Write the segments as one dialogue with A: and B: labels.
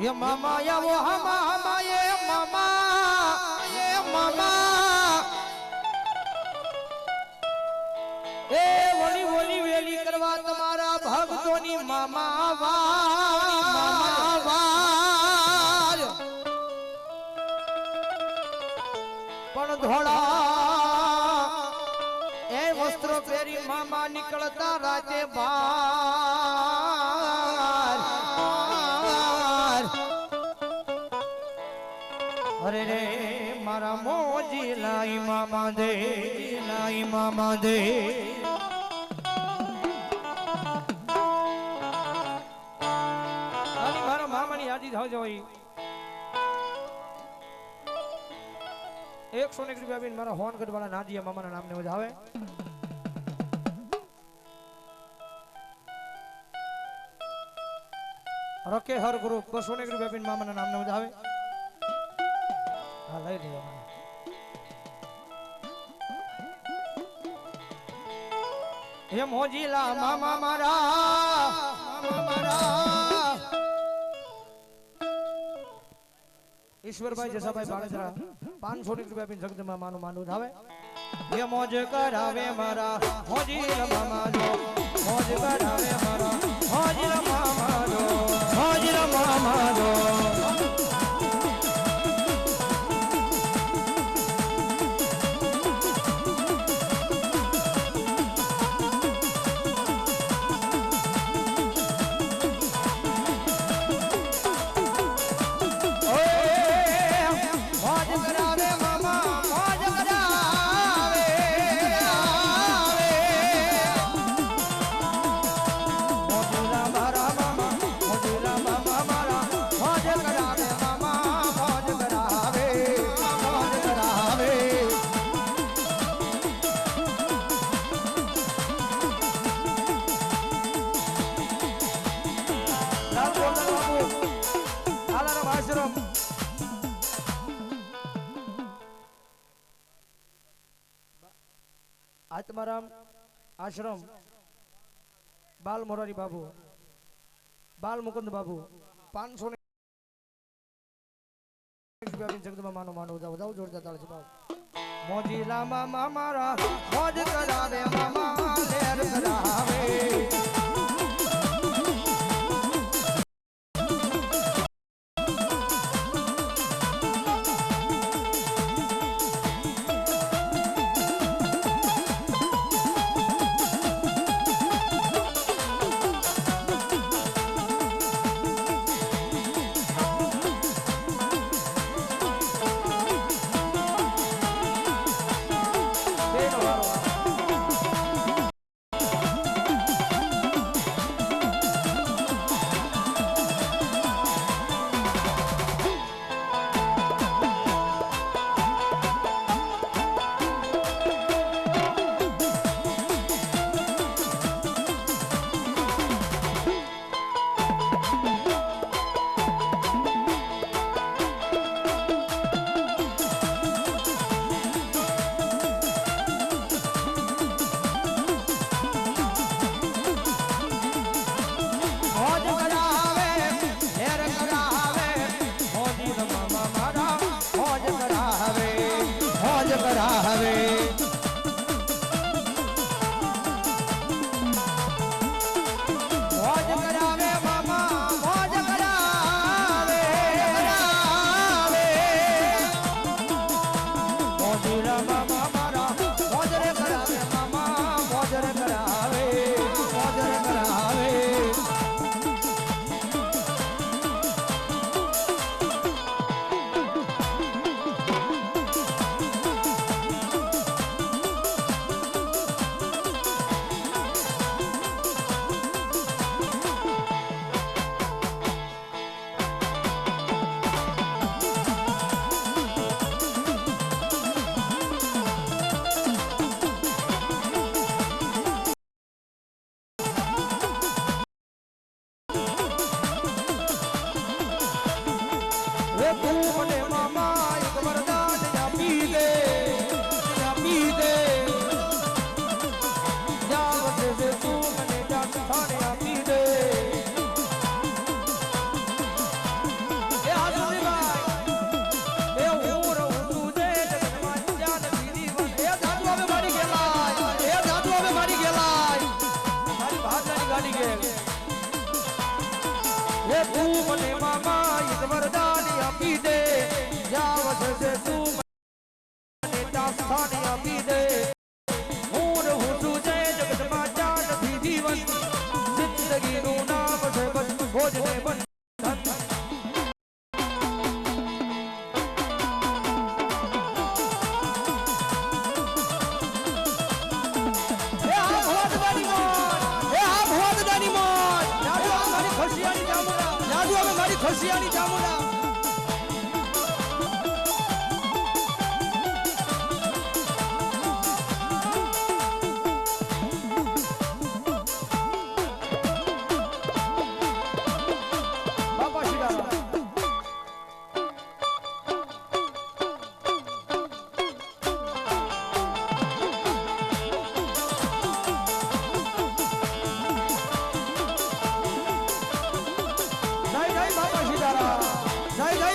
A: ये मामा या वो हमा ये मामा ए वोली वोली वेली करवा तुम्हारा भक्तोनी मामा वार पण धोड़ा ए वस्त्र पेरी मामा निकलता राते बार अरे रे मारा मोजी लाई मामा दे मारा मामा ની યાદી થાવ જોઈ 101 રૂપિયા બેન મારા હોનગઢ વાળા નાદિયા મામાના નામને વધાવે રકે હર ગ્રુપ 201 રૂપિયા બેન મામાના નામને વધાવે હા લઈ લ્યો હે મોજીલા મામા મારા ઈશ્વરભાઈ જસાભાઈ બાળેદરા 500 રૂપિયા આપીને જગદંબા માનું માનું ધાવે એ મોજ કરાવે મારા મોજીલા મામા જો મોજ કરાવે મારા મોજીલા મામા જો મોજીલા મામા જો आत्माराम आश्रम बाल मोरारी बाबू बाल मुकुंद बाबू 500 जगदंबा मानो मानो जाओ जोरदार ताली से मोजीला मामा मारा मोज करावे मामा लेर करावे મને મામા એક વરદાન આપી દે જ્યાં વસે તું મને ત્યાં સ્થાન આપી દે હું રહું છું જય જગતમાં ચાર નથી જીવન જિંદગીનું નામ છે બસ ભોજને બંધન ખુશિયાની જામુના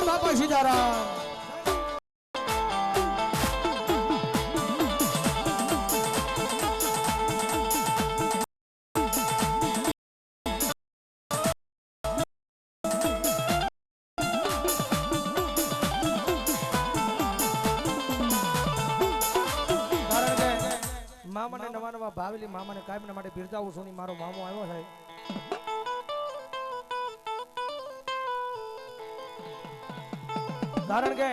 A: બાપા સીતારામ સીતારામ મામાને નવા નવા ભાવેલી મામાને કાયમ માટે બિરદાવું છું મારો મામો આવ્યો છે કારણ કે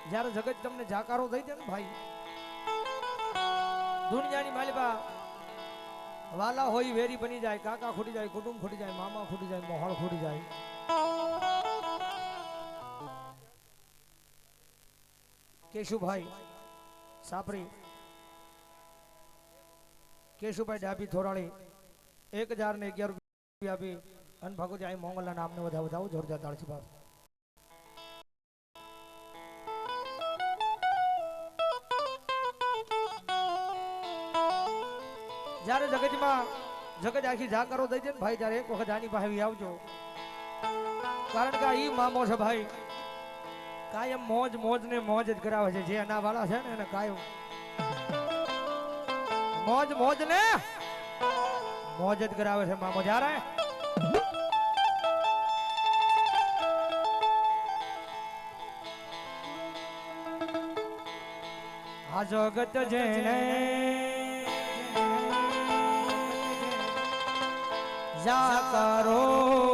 A: જ્યારે જગત તમને જાકારો દઈ દે ને ભાઈ દુનિયાની માલિકા વાલા હોય વેરી બની જાય કાકા ખૂટી જાય કુટુંબ ખૂટી જાય મામા ખૂટી જાય મોહળ ખૂટી જાય કેશુભાઈ સાપરી કેશુભાઈ ડાબી થોરાળી 1011 રૂપિયા આપી અને ભગવતી આઈ મોંગલના નામને વધાવો જોરદાર તાળથી પાસ જ્યારે જગતમાં જગત આખી જાકારો દઈ દે ને ભાઈ ત્યારે એક વખત આની પાસે આવજો કારણ કે ઈ મામો છે ભાઈ કાયમ મોજ ને મોજ જ કરાવે છે જે એના વાળા છે ને એને કાયમ મોજ ને મોજ જ કરાવે છે મામો જ્યારે આ જગત જેને જાકારો